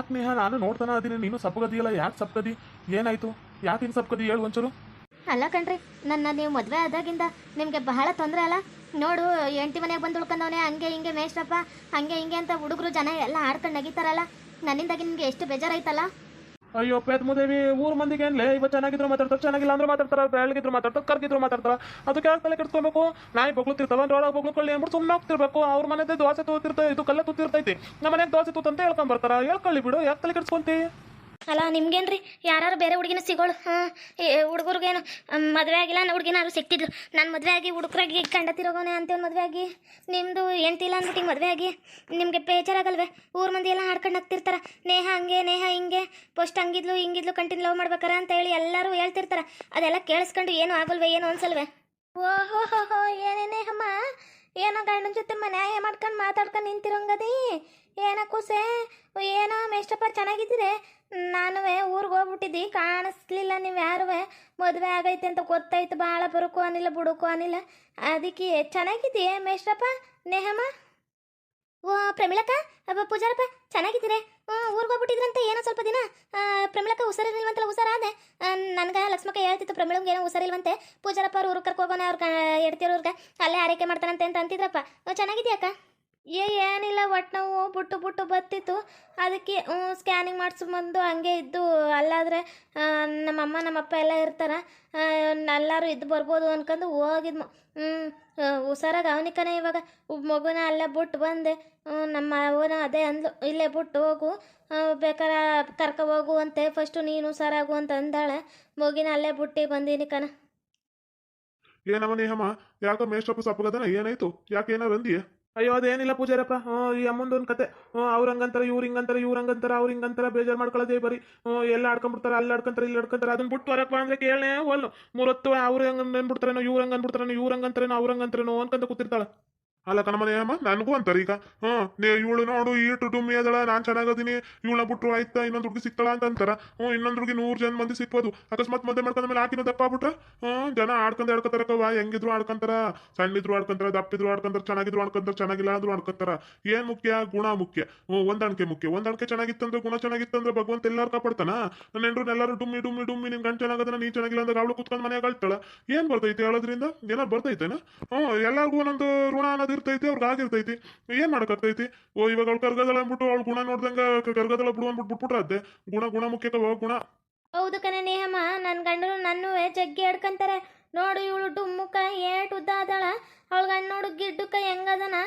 ಯಾಕೆ ನೇಹ ನಾನು ನೋಡ್ತಾನ ಅದೀನಿ, ನೀನು ಸಪ್ಪಗದಿಯಲ್ಲ, ಯಾಕೆ ಸಪ್ಪಗದಿ? ಏನಾಯ್ತು? ಯಾಕೆ ಹಿಂಗೆ ಸಪ್ಪಗದಿ ಹೇಳು ಒಂಚೂರು. ಅಲ್ಲ ಕಣ್ರಿ, ನೀವು ಮದುವೆ ಆದಾಗಿಂದ ನಿಮಗೆ ಬಹಳ ತೊಂದರೆ ಅಲ್ಲ. ನೋಡು, ಎಂಟಿ ಮನೆಗೆ ಬಂದು ಉಳ್ಕೊಂಡವನೆ, ಹಂಗೆ ಹಿಂಗೆ ಮೇಷ್ಟ್ರಪ್ಪ ಹಂಗೆ ಹಿಂಗೆ ಅಂತ ಹುಡುಗರು ಜನ ಎಲ್ಲ ಆಡ್ಕೊಂಡು ನಗಿತಾರಲ್ಲ. ನನ್ನಿಂದಾಗಿ ನಿಮಗೆ ಎಷ್ಟು ಬೇಜಾರಾಯ್ತಲ್ಲ. ಅಯ್ಯೋ ಪೇತ್ಮುದೇವಿ, ಊರ್ ಮಂದಿಗೆ ಏನ್ಲೇ ಇವತ್ತು ಚೆನ್ನಾಗಿದ್ರು ಮಾತಾಡ್ತಾರೆ, ಚೆನ್ನಾಗಿಲ್ಲ ಅಂದ್ರೆ ಮಾತಾಡ್ತಾರೆ, ಬೆಳಗಿದ್ರು ಮಾತಾಡ್ತಾರೆ, ಕರ್ಗಿದ್ರು ಮಾತಾಡ್ತಾರೆ. ಅದಕ್ಕೆ ಯಾಕೆ ತಲೆ ಕೆಡ್ಸ್ಕೊಬೇಕು? ನಾಯಿ ಬಗ್ಲುತ್ತಿರ್ತಾವ, ಒಳಗೆ ಬಗ್ಲುಕೊಳ್ಳಿ ಅಂದ್ಬಿಟ್ಟು ಸುಮ್ಮನೆ ಹೋಗ್ತಿರ್ಬೇಕು. ಅವ್ರ ಮನೆದೇ ದೋಸೆ ತೂತಿರ್ತೈತೆ, ಇದು ಕಲ್ಲ ತೂತಿರ್ತೈತಿ, ನಮ್ಮ ಮನೆಗೆ ದೋಸೆ ತೂತಂತ ಹೇಳ್ಕೊಂಡ್ ಬರ್ತಾರ. ಹೇಳ್ಕೊಳ್ಳಿ ಬಿಡು, ಯಾಕೆ ತಲೆ ಕೆಡ್ಸ್ಕೊಂತಿ? ಅಲ್ಲ ನಿಮ್ಗೇನ್ರಿ, ಯಾರು ಬೇರೆ ಹುಡುಗಿನ ಸಿಗೋಳು? ಹುಡುಗರಿಗೇನು ಮದುವೆ ಆಗಿಲ್ಲ, ನನ್ನ ಹುಡುಗಿನಾರು ಸಿಕ್ತಿದ್ರು. ನಾನು ಮದುವೆ ಆಗಿ ಹುಡುಗರಾಗಿ ಗಂಡತಿರೋಗೋನೆ ಅಂತೇಳಿ ಮದುವೆ ಆಗಿ, ನಿಮ್ಮದು ಎಂಟಿಲ್ಲ ಅಂದ್ಬಿಟ್ಟು ಮದುವೆ ಆಗಿ ನಿಮಗೆ ಬೇಜಾರಾಗಲ್ವೇ? ಊರ ಮಂದಿ ಎಲ್ಲ ಆಡ್ಕೊಂಡು ಹಾಕ್ತಿರ್ತಾರೆ, ನೇಹ ಹಂಗೆ ನೇಹ ಹಿಂಗೆ, ಫಸ್ಟ್ ಹಂಗಿದ್ಲು ಹಿಂಗಿದ್ಲು, ಕಂಟಿನ್ಯೂ ಲವ್ ಮಾಡ್ಬೇಕಾರ ಅಂತ ಹೇಳಿ ಎಲ್ಲರೂ ಹೇಳ್ತಿರ್ತಾರೆ. ಅದೆಲ್ಲ ಕೇಳಿಸ್ಕೊಂಡು ಏನು ಆಗಲ್ವೇ, ಏನು ಅನ್ಸಲ್ವೇ? ಓಹೋ ಹೋ ಹೋ, ಏನೇನೇ ಅಮ್ಮ, ಏನೋ ಗಂಡನ ಜೊತೆ ಮನ್ಯಾಯ ಮಾಡ್ಕೊಂಡು ಮಾತಾಡ್ಕೊಂಡು ನಿಂತಿರೋಂಗದಿ. ಏನೋ ಕೂಸೆ, ಏನೋ ಮೇಷ್ಟಪ್ಪ ಚೆನ್ನಾಗಿದ್ದೀರಿ? ನಾನುವೇ ಊರಿಗೆ ಹೋಗ್ಬಿಟ್ಟಿದ್ದಿ, ಕಾಣಿಸ್ಲಿಲ್ಲ ನೀವು ಯಾರುವೆ. ಮದುವೆ ಆಗೈತೆ ಅಂತ ಗೊತ್ತಾಯ್ತು, ಭಾಳ ಬರೋಕು ಅನಿಲ್ಲ ಬಿಡೋಕು ಅನಿಲ್ಲ. ಅದಕ್ಕೆ ಚೆನ್ನಾಗಿದ್ದೀಯ ಮೇಷ್ಟಪ್ಪ? ನೇಹಮ್ಮ, ಓ ಪ್ರಮಿಳಕ್ಕ, ಪೂಜಾರಪ್ಪ ಚೆನ್ನಾಗಿದ್ದೀರಿ? ಊರಿಗೆ ಹೋಗ್ಬಿಟ್ಟಿದ್ರಂತೆ ಏನೋ ಸ್ವಲ್ಪ ದಿನ. ಪ್ರಮಿಳಕ್ಕ ಹುಷಾರಿಲ್ವಂತಲ್ಲ, ಹುಷಾರಾದೆ? ನನಗೆ ಲಕ್ಷ್ಮಕ್ಕ ಹೇಳ್ತಿತ್ತು ಪ್ರಮಿಳಂಗೆ ಏನೋ ಹುಷಾರಿಲ್ವಂತೆ. ಪೂಜಾರಪ್ಪ ಅವ್ರು ಊರಿಗೆ ಕರ್ಕೊ ಹೋಗೋಣ, ಅವ್ರ ಎಡ್ತಿರೋರ್ಗೆ ಅಲ್ಲೇ ಆರೈಕೆ ಮಾಡ್ತಾನಂತೆ ಅಂತ ಅಂತಿದ್ರಪ್ಪ. ಚೆನ್ನಾಗಿದೆಯಕ್ಕ? ಏನಿಲ್ಲ, ಒಟ್ಟು ನಾವು ಬುಟ್ಟು ಬತ್ತಿತ್ತು, ಅದಕ್ಕೆ ಸ್ಕ್ಯಾನಿಂಗ್ ಮಾಡಿಸ್ಬಂದು ಹಂಗೆ ಇದ್ದು. ಅಲ್ಲಾದರೆ ನಮ್ಮಮ್ಮ ನಮ್ಮಪ್ಪ ಎಲ್ಲ ಇರ್ತಾರೆ, ಎಲ್ಲರೂ ಇದ್ದು ಬರ್ಬೋದು ಅನ್ಕೊಂಡು ಹೋಗಿದ್ಮು. ಹುಷಾರಾಗ ಅವನಿಕನೇ ಇವಾಗ ಮಗುನ ಅಲ್ಲೇ ಬಿಟ್ಟು ಬಂದೆ. ನಮ್ಮ ಅವನ ಅದೇ ಅಂದ್ಲು, ಇಲ್ಲೇ ಬಿಟ್ಟು ಹೋಗು, ಬೇಕಾರೆ ಕರ್ಕೊ ಹೋಗು ಅಂತೆ, ಫಸ್ಟು ನೀನು ಹುಷಾರಾಗು ಅಂತ ಅಂದಾಳೆ. ಮಗಿನ ಅಲ್ಲೇ ಬಿಟ್ಟು ಬಂದೀನಿ ಕಣ. ಏನಮ್ಮ ನೇಹಮ್ಮ, ಯಾಕೆ ಮೇಷ್ಟಪ್ಪ ಸಪ್ಪಗದನ? ಏನಾಯ್ತು? ಯಾಕೆ ಏನಾರು ಅಂದಿಯ? ಅಯ್ಯೋ ಅದೇನಿಲ್ಲ ಪೂಜಾರಪ್ಪ, ಈ ಅಮ್ಮಂದೊಂದು ಕತೆ. ಅವ್ರು ಹಂಗಂತಾರೆ, ಇವ್ರು ಹಿಂಗಂತಾರೆ, ಇವ್ರು ಹಂಗಂತಾರೆ, ಅವ್ರು ಹಿಂಗಂತಾರೆ, ಬೇಜಾರು ಮಾಡ್ಕೊಳ್ಳೋದೇ ಬರೀ. ಎಲ್ಲ ಆಡ್ಕೊಂಡ್ಬಿಡ್ತಾರೆ, ಅಲ್ಲಿ ಆಡ್ಕೊಂತಾರೆ, ಇಲ್ಲಿ ಆಡ್ಕೊಂತಾರೆ. ಅದನ್ನ ಬಿಟ್ಟು ಹೊರಕ್ಕೆ ಬಾ ಅಂದ್ರೆ ಕೇಳೇ ಹೋಲ್ಲು. ಮೂರೊತ್ತು ಅವ್ರು ಹಂಗೆ ಅಂದ್ಬಿಡ್ತಾರೇನೋ, ಇವ್ರು ಹಂಗೆ ಅಂದ್ಬಿಡ್ತಾರೇನೋ, ಇವ್ರು ಹಂಗಂತಾರೇನೋ, ಅವ್ರು ಹಂಗಂತಾರೇನೋ ಅನ್ಕೊಂತ ಕೂತಿರ್ತಾಳೆ. ಅಲ್ಲ ಕಣಮನೆ ಅಮ್ಮ, ನನಗೂ ಅಂತಾರೆ ಈಗ. ಇವಳು ನೋಡು ಈಟು ಡುಮ್ಮಿ ಅದಳ, ನಾನು ಚೆನ್ನಾಗದೀನಿ, ಇವಳನ್ನ ಬಿಟ್ರು ಆಯ್ತಾ ಇನ್ನೊಂದು ಹುಡುಗಿ ಸಿಕ್ತಾಳ ಅಂತ ಅಂತಾರ. ಇನ್ನೊಂದು ಹುಡುಗಿ 100 ಜನ ಮಂದಿ ಸಿಕ್ಬೋದು. ಅಕಸ್ಮಾತ್ ಮದುವೆ ಮಾಡ್ಕೊಂಡ ಮೇಲೆ ಆಕಿನೂ ದಪ್ಪ ಆಗ್ಬಿಟ್ರೆ ಜನ ಆಡ್ಕೊಂತಾರಕವ, ಹೆಂಗಿದ್ರು ಆಡ್ಕೊಂತಾರ, ಸಣ್ಣಿದ್ರು ಆಡ್ಕೊಂತಾರ, ದಪ್ಪಿದ್ರು ಆಡ್ಕೊಂತಾರ, ಚೆನ್ನಾಗಿದ್ರು ಆಡ್ಕೊಂತಾರ, ಚೆನ್ನಾಗಿಲ್ಲ ಅಂದ್ರು ಆಡ್ಕೊಂತಾರ. ಏನ್ ಮುಖ್ಯ? ಗುಣ ಮುಖ್ಯ. ಹೊಂದಾಣಿಕೆ ಮುಖ್ಯ. ಹೊಂದಾಣಿಕೆ ಚೆನ್ನಾಗಿತ್ತಂದ್ರೆ, ಗುಣ ಚೆನ್ನಾಗಿತ್ತಂದ್ರೆ ಭಗವಂತ ಎಲ್ಲಾರು ಕಾಪಾಡ್ತಾನ. ನನ್ನ ಹೆಂಡ್ರು ಎಲ್ಲರೂ ಡುಮ್ಮಿ ಡುಮ್ಮಿ ಡುಮ್ಮಿ, ನಿನ್ ಗಂಟು ಚೆನ್ನಾಗದನ, ನೀ ಚೆನ್ನಾಗಿಲ್ಲ ಅಂದ್ರೆ ಅವಳು ಕುತ್ಕೊಂಡು ಮನೆಯಾಗ ಅಳ್ತಾಳ. ಏನ್ ಬರ್ತೈತೆ ಹೇಳೋದ್ರಿಂದ? ಏನಾರು ಬರ್ತೈತೆನಾ? ಎಲ್ಲಾರ್ಗು ಒಂದೊಂದು ಋಣ ಅನ್ನೋದು ಇರ್ತೈತಿ, ಅವ್ರಿಗೆ ಆಗಿರ್ತೈತಿ. ಏನ್ ಮಾಡಕ್ಕಾಗ್ತೈತಿ? ಇವಾಗ ಅವ್ಳು ಕರ್ಗದಳ ಅಂದ್ಬಿಟ್ಟು ಅವ್ಳು ಗುಣ ನೋಡ್ದಂಗ ಕರ್ಗದಳ ಬಿಡು ಅಂದ್ಬಿಟ್ಟು ಬಿಟ್ಬಿಟ್ರದ್ದೆ. ಗುಣ ಮುಖ್ಯಕವ, ಗುಣ. ಹೌದು ಕಣೆ ನೇಹಮ್ಮ, ನನ್ನ ಗಂಡರು ನನ್ನೂ ಜಗ್ಗಿ ಆಡ್ಕೊಂತಾರೆ. ನೋಡು, ಇವಳು ಡುಮ್ಮುಕ್ಕ ಏಟು ಉದ್ದ ಅದಳ, ಅವಳ ಗಂಡು ನೋಡು ಗಿಡ್ಡುಕ್ಕ ಹೆಂಗದನ,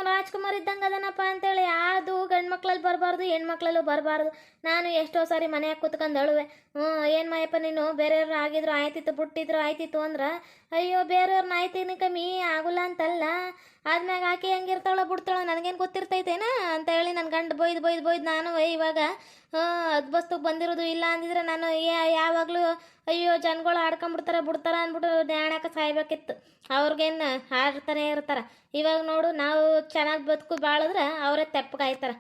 ರಾಜ್ಕುಮಾರ್ ಇದ್ದಂಗೆ ಅದನಪ್ಪ ಅಂತೇಳಿ. ಅದು ಗಂಡು ಮಕ್ಳಲ್ಲಿ ಬರಬಾರ್ದು, ಹೆಣ್ಮಕ್ಳಲ್ಲೂ ಬರಬಾರ್ದು. ನಾನು ಎಷ್ಟೋ ಸಾರಿ ಮನೆಯಾಗ ಕೂತ್ಕೊಂಡು ಅಳುವೆ. ಏನು ಮಾಯಪ್ಪ ನೀನು, ಬೇರೆಯವ್ರು ಆಗಿದ್ರು ಆಯ್ತಿತ್ತು, ಬಿಟ್ಟಿದ್ರು ಆಯ್ತಿತ್ತು ಅಂದ್ರೆ, ಅಯ್ಯೋ ಬೇರೆಯವ್ರನ್ನ ಆಯ್ತೀನಿ ಕಮ್ಮಿ ಆಗುಲ್ಲ ಅಂತಲ್ಲ, ಆದ್ಮ್ಯಾಗ ಆಕೆ ಹೆಂಗಿರ್ತಾಳೋ ಬಿಡ್ತಾಳೋ ನನಗೇನು ಗೊತ್ತಿರ್ತೈತೇನ ಅಂತ ಹೇಳಿ ನನ್ನ ಗಂಡು ಬೊಯ್ದು ನಾನು ಇವಾಗ ಬಸ್ತಕ್ಕೆ ಬಂದಿರೋದು. ಇಲ್ಲ ಅಂದಿದ್ರೆ ನಾನು ಯಾವಾಗಲೂ ಅಯ್ಯೋ ಜನಗಳು ಆಡ್ಕೊಂಬಿಡ್ತಾರೆ ಬಿಡ್ತಾರೆ ಅಂದ್ಬಿಟ್ಟು ನ್ಯಾಣಕ್ಕೆ ಸಾಯ್ಬೇಕಿತ್ತು. ಅವ್ರಿಗೇನು ಆಡ್ತಾನೆ ಇರ್ತಾರೆ. ಇವಾಗ ನೋಡು, ನಾವು ಚೆನ್ನಾಗಿ ಬದುಕು ಬಾಳಿದ್ರೆ ಅವರೇ ತೆಪ್ಪಗಾಯ್ತಾರೆ.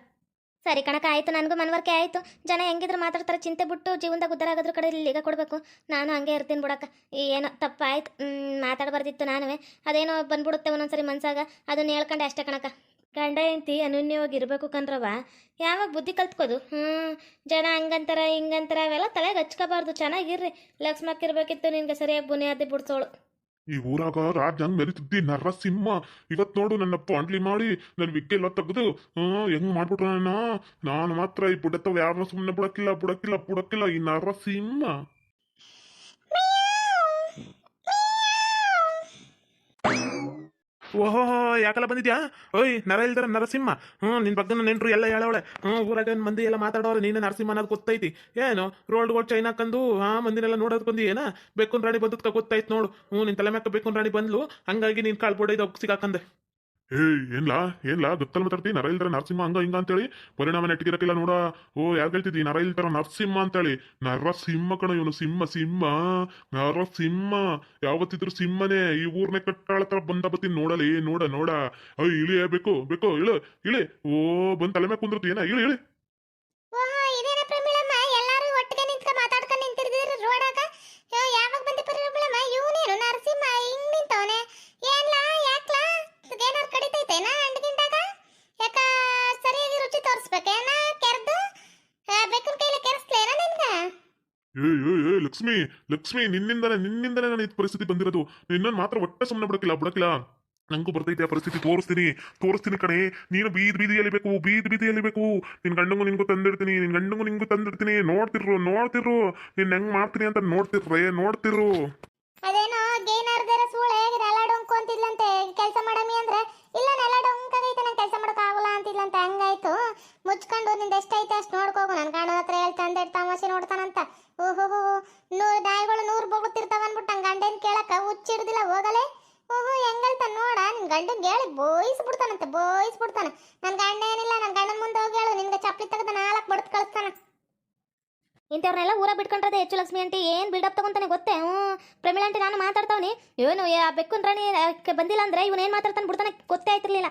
ಸರಿ ಕಣಕ, ಆಯಿತು, ನನಗೂ ಮನವರಿಕೆ ಆಯಿತು. ಜನ ಹೆಂಗಿದ್ರು ಮಾತಾಡ್ತಾರೆ, ಚಿಂತೆ ಬಿಟ್ಟು ಜೀವನದಾಗ ಉದ್ದಾರ ಆಗೋದ್ರ ಕಡೆ ಈಗ ಕೊಡಬೇಕು. ನಾನು ಹಂಗೆ ಇರ್ತೀನಿ ಬಿಡಕ್ಕ. ಏನೋ ತಪ್ಪಾಯ್ತು, ಮಾತಾಡಬಾರ್ದಿತ್ತು ನಾನುವೇ. ಅದೇನೋ ಬಂದ್ಬಿಡುತ್ತೆ ಒಂದೊಂದ್ಸರಿ ಮನ್ಸಾಗ, ಅದನ್ನ ಹೇಳ್ಕೊಂಡೆ ಅಷ್ಟೇ ಕಣಕ. ಗಂಡ ಹೆಂಡ್ತಿ ಅನ್ಯೋನ್ಯವಾಗಿ ಇರಬೇಕು ಕಣ್ರವ. ಯಾವಾಗ ಬುದ್ಧಿ ಕಲ್ತ್ಕೋದು? ಜನ ಹಂಗಂತಾರ ಹಿಂಗಂತಾರ, ಅವೆಲ್ಲ ತಲೆಗೆ ಹಚ್ಕೋಬಾರ್ದು. ಚೆನ್ನಾಗಿರ್ರಿ. ಲಕ್ಷ್ಮಕ್ಕಿರ್ಬೇಕಿತ್ತು ನಿನ್ಗೆ ಸರಿಯಾಗಿ ಬುನಿಯಾದಿ ಬಿಡ್ಸೋಳು. ಈ ಊರಾಗ ರಾಜ ಹಂಗ್ ಮೆರಿತಿದ್ದಿ ನರಸಿಂಹ. ಇವತ್ ನೋಡು ನನ್ನ ಪಾಂಡ್ಲಿ ಮಾಡಿ ನನ್ನ ವಿಕ್ಕೆಲ್ಲ ತೆಗೆದು ಹೆಂಗ್ ಮಾಡ್ಬಿಟ್ರ ನಾನು ಮಾತ್ರ ಈ ಬುಡತ್ತವ ಯಾರನ್ನ ಸುಮ್ಮನೆ ಬುಡಕ್ಕಿಲ್ಲ ಈ ನರಸಿಂಹ. ಓಹೋ, ಯಾಕೆಲ್ಲ ಬಂದಿದ್ಯಾ? ಓಯ್ ನರ ಇಲ್ದಾರ ನರಸಿಂಹ. ನಿನ್ ಬಗ್ಗೆ ನೆಂಟ್ರು ಎಲ್ಲ ಹೇಳವಳೆ. ಊರಾಗ ಮಂದಿ ಎಲ್ಲ ಮಾತಾಡೋರು, ನೀನು ನರಸಿಂಹ ಅನ್ನೋದು ಗೊತ್ತೈತಿ. ಏನು ರೋಡ್ಗಳು ಚೈನಾ ಕಂದು ಮಂದಿನೆಲ್ಲ ನೋಡೋದು ಬಂದು ಏನ ಬೇಕುನ್ ರಾಣಿ ಬಂದದ್ಕ ಗೊತ್ತಾಯ್ತು ನೋಡು. ನಿನ್ ತಲೆ ಮ್ಯಾಕ ಬೇಕುನ್ ರಾಣಿ ಬಂದ್ಲು, ಹಂಗಾಗಿ ನೀನ್ ಕಾಳ್ಬೋಡ ಸಿಗಾಕಂದೆ. ಏನ್ಲಾ ಗೊತ್ತಲ್ಲ ಮಾತಾಡ್ತಿ? ನರ ಇಲ್ದಾರ ನರಸಿಂಹ ಹಂಗ ಹಿಂಗ ಅಂತೇಳಿ ಪರಿಣಾಮ ನೆಟ್ಟಿಗಿರಕ್ಕಿಲ್ಲ ನೋಡ. ಯಾರು ಹೇಳ್ತಿದ್ದಿ ನರ ಇಲ್ದಾರ ನರಸಿಂಹ ಅಂತೇಳಿ? ನರಸಿಂಹ ಕಣ ಇವನು, ಸಿಂಹ ನರಸಿಂಹ. ಯಾವತ್ತಿದ್ರು ಸಿಂಹನೇ. ಈ ಊರ್ನೆ ಕಟ್ಟಾಳತ್ರ ಬಂದ ಬತ್ತೀನಿ ನೋಡಲಿ, ನೋಡ. ಇಳಿ ಬೇಕು ಇಳಿ. ಬಂದ್ ತಲೆ ಮ್ಯಾಗ ಕುಂದಿರ್ತಿ ಏನ? ಇಳಿ. ಲಕ್ಷ್ಮಿ ಲಕ್ಷ್ಮಿ ನಿನ್ನಿಂದನೇ ನಾನು ಈ ಪರಿಸ್ಥಿತಿ ಬಂದಿರೋದು. ನಿನ್ನನ್ನು ಮಾತ್ರ ಒಟ್ಟೆ ಸುಮ್ಮನೆ ಬಿಡಕ್ಕಿಲ್ಲ. ನಂಗೂ ಬರ್ತೈತೆ ಆ ಪರಿಸ್ಥಿತಿ. ತೋರಿಸ್ತೀನಿ ಕಣೆ. ನೀನು ಬೀದಿಯಲ್ಲಿ ಬೇಕು. ನಿನ್ ಗಂಡಂಗೂ ನಿಂಗೂ ತಂದಿಡ್ತೀನಿ. ನೋಡ್ತಿರು ನಿನ್ ಹೆಂಗ್ ಮಾಡ್ತೀನಿ ಅಂತ ನೋಡ್ತಿರು. ಅದೇನೋ ಗೇನರ್ದರ ಸೂಳೆ ನೆಲ ಡೊಂಕೊಂತಿದ್ಲಂತೆ ಕೆಲಸ ಮಾಡಮಿ ಅಂದ್ರೆ, ಇಲ್ಲ ನೆಲ ಡೊಂಕಾಗೈತೆ ನಂಗೆ ಕೆಲಸ ಮಾಡಕ್ ಆಗಲ್ಲ ಅಂತಿದ್ಲಂತೆ. ಹಂಗಾಯ್ತು, ಮುಚ್ಕೊಂಡು ನಿಂದ ಎಷ್ಟೈತೆ ಅಷ್ಟು ನೋಡ್ಕೋಗು. ನನ್ನ ಗಂಡನ ಹತ್ರ ಹೇಳ್ತಂದೆ ತಮಾಷೆ ನೋಡ್ತಾನಂತ. ಓಹೋ ನಾಯಿಗಳು 100 ಬೊಗುತ್ತಿರ್ತಾವ ಅನ್ಬಿಟ್ಟು ನಂಗೆ ಗಂಡನ್ ಕೇಳಕ್ಕ ಹುಚ್ಚಿಡ್ದಿಲ್ಲ ಹೋಗಲೆ. ಹೆಂಗಳ್ತಾನ ನೋಡ, ನಿನ್ ಗಂಡನ್ ಹೇಳಿ ಬೋಯಿಸ್ಬಿಡ್ತಾನೆ. ನನ್ನ ಗಂಡ ಏನಿಲ್ಲ, ನನ್ನ ಗಂಡನ ಮುಂದೆ ಹೋಗಿ ಹೇಳು, ನಿನ್ಗೆ ಚಪ್ಪಲಿ ತೆಗೆದ 4 ಬಡ್ದು ಕಳಿಸ್ತಾನ. ಇಂಥವ್ರನ್ನೆಲ್ಲ ಊರ ಬಿಟ್ಕೊಂಡ್ರದೆ ಹೆಚ್ಚು. ಲಕ್ಷ್ಮಿ ಆಂಟಿ ಏನು ಬಿಲ್ಡಪ್ ತಗೊಂತಾನೆ ಗೊತ್ತೇ? ಪ್ರಮಿಳಾ ಆಂಟಿ ನಾನು ಮಾತಾಡ್ತಾವನಿ, ಇವನು ಬೆಕ್ಕನ್ ರಾಣಿ ಬಂದಿಲ್ಲ ಅಂದ್ರೆ ಇವನು ಏನು ಮಾತಾಡ್ತಾನೆ ಬಿಡ್ತಾನೆ ಗೊತ್ತೇ ಆಯ್ತಿರ್ಲಿಲ್ಲ.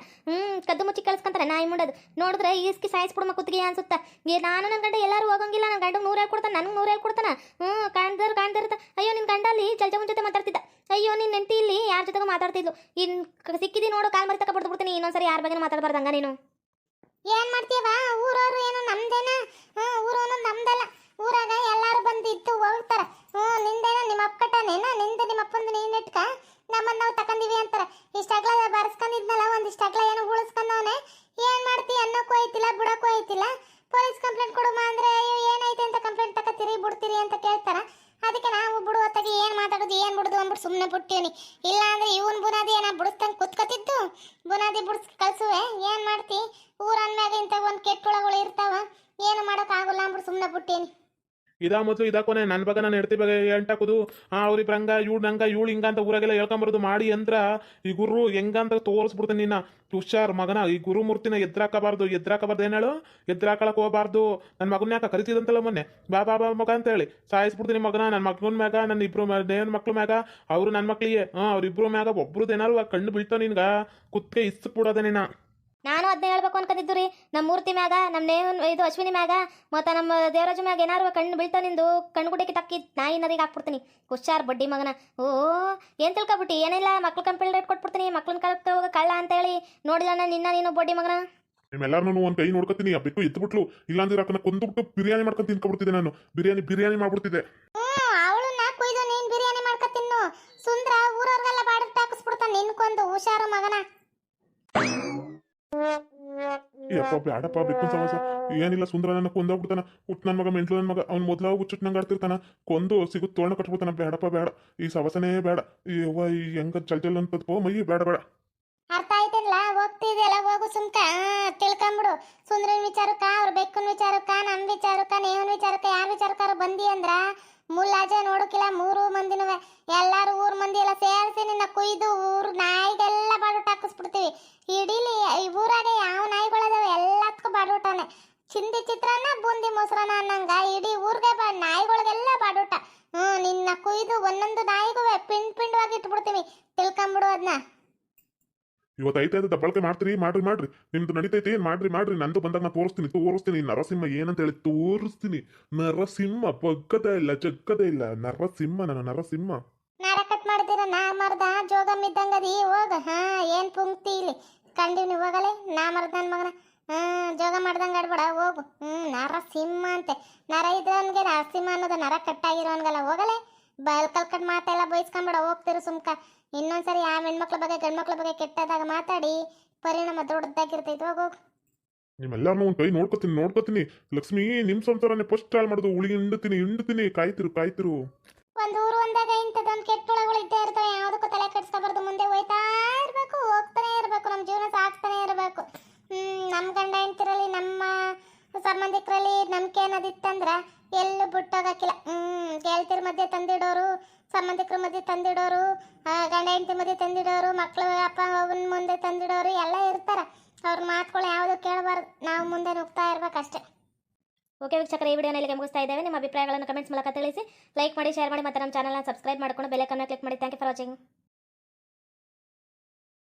ಕದ್ದು ಮುಚ್ಚಿ ಕಳ್ಸ್ಕೊಂತಾರೆ ನಾಯಿ ಮುಂಡದು. ನೋಡಿದ್ರೆ ಈಸ್ಕಿ ಸಾಯಿಸ್ಬಿಡಮ್ಮ ಕುತ್ತಿಗೆ ಅನ್ಸುತ್ತಾ. ನಾನು ನನ್ನ ಗಂಡ ಎಲ್ಲರೂ ಹೋಗಂಗಿಲ್ಲ, ನನ್ನ ಗಂಡ 100 ಹೇಳ್ಕೊಡ್ತಾನೆ, ನನಗೆ 100 ಹೇಳ್ಕೊಡ್ತಾನೆ. ಕಾಣ್ದಿರ್ತ ಅಯ್ಯೋ ನಿನ್ನ ಗಂಡ ಅಲ್ಲಿ ಜಲ್ಜವನ್ ಜೊತೆ ಮಾತಾಡ್ತಿದ್ದ, ಅಯ್ಯೋ ನಿನ್ನ ಹೆಂಡತಿ ಇಲ್ಲಿ ಯಾರ ಜೊತೆಗೂ ಮಾತಾಡ್ತಿದ್ಲು. ಸಿಕ್ಕಿದಿ ನೋಡು, ಕಾಲ್ ಮರಿ ತಕ ಬಿಡ್ತೀನಿ. ಇನ್ನೊಂದ್ಸರಿ ಯಾರ ಬಗ್ಗೆ ಮಾತಾಡ್ಬಾರ್ದಂಗ ನೀನು. ಏನ್ ಮಾಡ್ತೀವ? ಊರವರು ಏನು ನಮ್ದೇನ? ಊರವನು ನಮ್ದಲ್ಲ. ಊರಾಗ ಎಲ್ಲಾರು ಬಂದಿತ್ತು ಹೋಗ್ತಾರ. ನಿಂದೇನ ನಿಮ್ಮ ಅಪ್ಪಕಟ್ಟನೇನ? ನಿಮ್ಮ ಅಪ್ಪಂದು ನೀನ್ ಇಟ್ಕ ನಮ್ಮನ್ನ ನಾವು ತಕೊಂಡಿವಿ ಅಂತಾರ. ಇಷ್ಟಗ್ಲ ಬರ್ಸ್ಕೊಂಡಿದ್ನಲ್ಲ, ಒಂದಿಷ್ಟಗ್ಲ ಏನು ಉಳಿಸ್ಕೊಂಡವನೆ. ಏನ್ ಮಾಡ್ತಿ ಅನ್ನೋಕ್ಕೂ ಐತಿಲ್ಲ, ಬಿಡಕ್ಕೂ ಐತಿಲ್ಲ. ಪೊಲೀಸ್ ಕಂಪ್ಲೇಂಟ್ ಕೊಡುಮ ಅಂದ್ರೆ ಅಯ್ಯೋ ಏನೈತೆ ಅಂತ ಕಂಪ್ಲೇಂಟ್ ತಕತ್ತೀರಿ ಬಿಡ್ತೀರಿ ಅಂತ ಕೇಳ್ತಾರ. ಅದಕ್ಕೆ ನಾವು ಬಿಡು ಹೊತ್ತಾಗಿ ಏನ್ ಮಾತಾಡೋದು ಏನ್ ಬಿಡುದು ಅಂದ್ಬಿಟ್ಟು ಸುಮ್ಮನೆ ಬಿಟ್ಟಿವ್ನಿ. ಇಲ್ಲ ಅಂದ್ರೆ ಇವನ್ ಬುನಾದಿ ಏನ ಬಿಡಿಸ್ತಂಗೆ ಕುತ್ಕತಿದ್ದು ಬುನಾದಿ ಬಿಡಿಸ್ ಕಳ್ಸುವೆ. ಏನ್ ಮಾಡ್ತಿ? ಊರನ್ಮ್ಯಾಗ ಇಂಥ ಒಂದು ಕೆಟ್ಟೊಳಗಳು ಇರ್ತಾವ, ಏನು ಮಾಡೋಕೆ ಆಗೋಲ್ಲ ಅಂದ್ಬಿಟ್ಟು ಸುಮ್ಮನೆ ಬಿಟ್ಟೇನಿ. ಇದಾ ಮೊದಲು ಇದಾಕೋನೆ ನನ್ನ ಬಗ್ಗೆ ನಾನು ಹೆಡ್ತಿ ಬಗ್ಗೆ ಎಂಟಾಕೋದು. ಅವ್ರಿಬ್ರು ಹಂಗ ಇವಳು ಹಿಂಗ ಅಂತ ಊರಾಗೆಲ್ಲ ಹೇಳ್ಕೊಂಬರೋದು ಮಾಡಿ ಅಂದ್ರ ಈ ಗುರು ಹೆಂಗಂತ ತೋರಿಸ್ಬಿಡ್ತಾನೆ. ನಿನ್ನ ಹುಷಾರ್ ಮಗನ. ಈ ಗುರುಮೂರ್ತಿನ ಎದ್ರಾಕಬಾರ್ದು ಏನ್ ಹೇಳು? ಎದ್ರಾಕಳಕ್ ಹೋಗಬಾರ್ದು. ನನ್ನ ಮಗನ ಯಾಕೆ ಕರಿತಿದಂತಲ್ಲ ಮೊನ್ನೆ, ಬಾ ಮಗ ಅಂತ ಹೇಳಿ ಸಾಯಿಸ್ಬಿಡ್ತೀನಿ ಮಗನ. ನನ್ನ ಮಗನ ಮ್ಯಾಗ, ನನ್ನ ಇಬ್ರು ಮಕ್ಳ ಮ್ಯಾಗ, ಅವ್ರು ನನ್ನ ಮಕ್ಳಿಗೆ ಅವ್ರಿಬ್ರು ಮ್ಯಾಗ ಒಬ್ರದ್ದು ಏನಾರು ಕಣ್ಣು ಬೀಳ್ತಾವ ನಿನ್ಗ ಕುತ್ಕೆ ಇಸ್ಬಿಡೋದೆ ನಿನ್ನ. ನಾನು ಅದನ್ನ ಹೇಳ್ಬೇಕು ಅನ್ಕೊಂಡಿದ್ದು ರೀ. ನಮ್ಮ ಮೂರ್ತಿ ಮ್ಯಾಗ, ನಮ್ಮ ಇದು ಅಶ್ವಿನಿ ಮ್ಯಾಗ, ಮತ್ತು ನಮ್ಮ ದೇವರಾಜು ಮ್ಯಾಗ ಏನಾರು ಕಣ್ಣು ಬೀಳ್ತಾ ನಿಂದು ಕಣ್ಣುಗುಡ್ಡಕ್ಕೆ ತಕ್ಕಿ ನಾಯಿ ನರಿಗೆ ಹಾಕ್ಬಿಡ್ತೀನಿ. ಹುಷಾರ್ ಬಡ್ಡಿ ಮಗನ. ಏನು ತಿಳ್ಕೊಬಿಟ್ಟು? ಏನಿಲ್ಲ, ಮಕ್ಳು ಕಂಪ್ಲೇಂಟ್ ಕೊಟ್ಬಿಡ್ತೀನಿ. ಮಕ್ಳನ್ನ ಕರೆಕ್ಟ್ ಹೋಗ ಕಳ್ಳ ಅಂತ ಹೇಳಿ ನೋಡಿಲ್ಲ ನೀನು ಬಡ್ಡಿ ಮಗನ. ನಿಮ್ಮೆಲ್ಲಾರು ಒಂದ್ ಕೈ ನೋಡ್ಕೊತೀನಿ. ಆ ಬೆಕ್ಕು ಎತ್ಬಿಟ್ಲು, ಇಲ್ಲಾಂದ್ರೆ ಅಕ್ಕನ ಕೊಂದ್ಬಿಟ್ಟು ಬಿರಿಯಾನಿ ಮಾಡ್ಕೊಂಡು ತಿನ್ಕೊಬಿಡ್ತಿದ್ದೆ ನಾನು. ಬಿರಿಯಾನಿ ಮಾಡ್ಬಿಡ್ತಿದ್ದೆ. ಅವಳನ್ನ ಕುಯ್ದು ನೀನ್ ಬಿರಿಯಾನಿ ಮಾಡ್ಕೊತಿನ್ನು. ಸುಂದ್ರ ಊರವ್ರಿಗೆಲ್ಲ ಬಾಡಿಗೆ ಹಾಕಿಸ್ಬಿಡ್ತಾನೆ ನಿನ್ಕೊಂದು. ಹುಷಾರು ಮಗನ. ಯಪ್ಪ ಬ್ಯಾಡಪ್ಪ ಬೆಕ್ಕು ಸಮಾಸ. ಏನಿಲ್ಲ, ಸುಂದರ ನನ್ನ ಕೊಂದೋಗ್ಬಿಡ್ತಾನ. ಹುಟ್ಟು ನನ್ನ ಮಗ, ಮೆಂಟ್ಲು ನನ್ನ ಮಗ. ಅವ್ನು ಮೊದ್ಲ ಹುಚ್ಚುಟ್ಟು ನಂಗೆ ಆಡ್ತಿರ್ತಾನ. ಕೊಂದು ಸಿಗುತ್ತ ತೋರಣ ಕಟ್ಬಿಡ್ತಾನ. ಬೇಡಪ್ಪ ಬೇಡ, ಈ ಸವಸನೇ ಬೇಡ. ಯವ್ವ ಈ ಹೆಂಗ ಚಲ್ ಅಂತದಪ್ಪ ಮೈ. ಬೇಡ. ಅರ್ಥ ಆಯ್ತಿಲ್ಲ? ಹೋಗ್ತಿದೆಲ್ಲ ಹೋಗು ಸುಮ್ಕ. ತಿಳ್ಕೊಂಬಿಡು. ಸುಂದ್ರನ್ ವಿಚಾರಕ್ಕ, ಅವ್ರ ಬೆಕ್ಕನ್ ವಿಚಾರಕ್ಕ, ನಮ್ ವಿಚಾರಕ್ಕ, ನೇವನ್ ವಿಚಾರಕ್ಕ, ಯಾರ ವಿಚಾರಕ್ಕಾರ ಬಂದಿ ಅಂದ್ರ ಮುಲ್ಲಾಜೆ ನೋಡಕಿಲ್ಲ 3 ಮಂದಿನೂ. ಎಲ್ಲಾರು ಊರ್ ಮಂದಿ ಎಲ್ಲ ಸೇರಿಸಿ ನಿನ್ನ ಕುಯ್ದು ಊರ್ ನಾಯಿಗೆಲ್ಲ ಬಾಡೂಟ ಹಾಕಿಸ್ಬಿಡ್ತೀವಿ. ಇಡೀಲಿ ಈ ಊರಾಗೆ ಯಾವ ನಾಯಿಗಳದಾವೆ ಎಲ್ಲದಕ್ಕೂ ಬಾಡೂಟನೆ. ಚಿಂದಿ ಚಿತ್ರಾನ್ನ, ಬೂಂದಿ ಮೊಸರನ್ನ ಅನ್ನಂಗ ಇಡೀ ಊರ್ಗೆ ನಾಯಿಗಳಿಗೆಲ್ಲ ಬಾಡೂಟ. ನಿನ್ನ ಕುಯ್ದು ಒಂದೊಂದು ನಾಯಿಗೂ ಪಿಂಡವಾಗಿ ಇಟ್ಬಿಡ್ತೀವಿ. ತಿಳ್ಕೊಂಬಿಡು ಅದನ್ನ. ಇವತ್ತು ಐತೆ ಅದು ದಬ್ಬಳಕೆ ಮಾಡ್ರಿ. ನಿಮ್ದು ನಡೀತೈತಿ ಏನ್ ಮಾಡ್ರಿ. ನಂದು ಬಂದಾಗ ನಾನು ತೋರಿಸ್ತೀನಿ. ನರಸಿಂಹ ಏನಂತ ಹೇಳಿ ತೋರಿಸ್ತೀನಿ. ನರಸಿಂಹ ಪಕ್ಕದೇ ಇಲ್ಲ, ಚಕ್ಕದೇ ಇಲ್ಲ. ನನ್ನ ನರಸಿಂಹ. ನಾರ ಕಟ್ ಮಾಡ್ತೀರ ನಾ ಮರ್ದ ಜೋಗಮ್ಮಿದ್ದಂಗದಿ ಹೋಗ. ಏನ್ ಪುಂಕ್ತಿ ಇಲ್ಲಿ ಕಂಡಿವ್ನಿ ಹೋಗಲೆ. ನಾ ಮರ್ದ ನನ್ ಮಗನ. ಜೋಗ ಮಾಡ್ದಂಗ ಆಡ್ಬೇಡ ಹೋಗು. ನರಸಿಂಹ ಅಂತೆ. ನರ ಇದ್ರವನ್ಗೆ ನರಸಿಂಹ ಅನ್ನೋದು ನರ ಕಟ್ಟಾಗಿರೋನ್ಗಲ್ಲ ಹೋಗಲೆ. ಕಟ್ ಮಾತೆಲ್ಲ ಬಯಸ್ಕೊಂಬೇಡ, ಹೋಗ್ತಿರು ಸುಮ್ಕ. ಇನ್ನೊಂದ್ಸರಿ ಆ ಹೆಣ್ಮಕ್ಳ ಬಗ್ಗೆ ಗಂಡ್ಮಕ್ಳ ಬಗ್ಗೆ ಕೆಟ್ಟದಾಗ ಮಾತಾಡಿ ಪರಿಣಾಮ ದೊಡ್ಡದಾಗಿರ್ತೈತೆ. ಹೋಗು. ನಿಮ್ಮೆಲ್ಲಾರು ಒಂದ್ ಕೈ ನೋಡ್ಕೊತೀನಿ. ಲಕ್ಷ್ಮಿ, ನಿಮ್ ಸಂಸಾರನೇ ಫಸ್ಟ್ ಹಾಳು ಮಾಡುದು. ಉಳಿ ಹಿಂಡ್ತೀನಿ. ಕಾಯ್ತಿರು. ಒಂದ್ ಊರು ಒಂದಾಗ ಇಂಥದ್ದೊಂದು ಕೆಟ್ಟೊಳಗಳು ಇದ್ದೇ ಇರ್ತವೆ. ಯಾವುದಕ್ಕೂ ತಲೆ ಕೆಡಿಸ್ಕೋಬಾರ್ದು. ಮುಂದೆ ಹೋಯ್ತಾ ಇರ್ಬೇಕು, ಹೋಗ್ತಾನೆ ಇರ್ಬೇಕು. ನಮ್ಮ ಜೀವನ ಸಾಕ್ತಾನೆ ಇರ್ಬೇಕು. ನಮ್ಮ ಗಂಡ ಹೆಂಡ್ತಿರಲ್ಲಿ, ನಮ್ಮ ಸಂಬಂಧಿಕರಲ್ಲಿ ನಂಬಿಕೆ ಅನ್ನೋದಿತ್ತಂದ್ರ ಎಲ್ಲೂ ಬಿಟ್ಟೋಗಕ್ಕಿಲ್ಲ. ಗೆಳತಿರ ಮಧ್ಯೆ ತಂದಿಡೋರು, ಸಂಬಂಧಿಕರ ಮಧ್ಯೆ ತಂದಿಡೋರು, ಗಂಡ ಹೆಂಡತಿ ಮಧ್ಯೆ ತಂದಿಡೋರು, ಮಕ್ಕಳು ಅಪ್ಪ ಅವನ ಮುಂದೆ ತಂದಿಡೋರು ಎಲ್ಲ ಇರ್ತಾರ. ಅವ್ರ ಮಾತುಗಳು ಯಾವುದು ಕೇಳಬಾರ್ದು. ನಾವು ಮುಂದೆ ನುಗ್ತಾ ಇರ್ಬೇಕಷ್ಟೇ. ಓಕೆ ವೀಕ್ಷಕರೇ, ಈ ವಿಡಿಯೋನ ಇಲ್ಲಿಗೆ ಮುಗಿಸ್ತಾ ಇದ್ದೇವೆ. ನಿಮ್ಮ ಅಭಿಪ್ರಾಯಗಳನ್ನು ಕಮೆಂಟ್ಸ್ ಮೂಲಕ ತಿಳಿಸಿ. ಲೈಕ್ ಮಾಡಿ, ಶೇರ್ ಮಾಡಿ, ಮತ್ತು ನಮ್ಮ ಚಾನಲ್ನ ಸಬ್ಸ್ಕ್ರೈಬ್ ಮಾಡ್ಕೊಂಡು ಬೆಲ್ ಐಕಾನ್ನ ಕ್ಲಿಕ್ ಮಾಡಿ. Thank you for watching.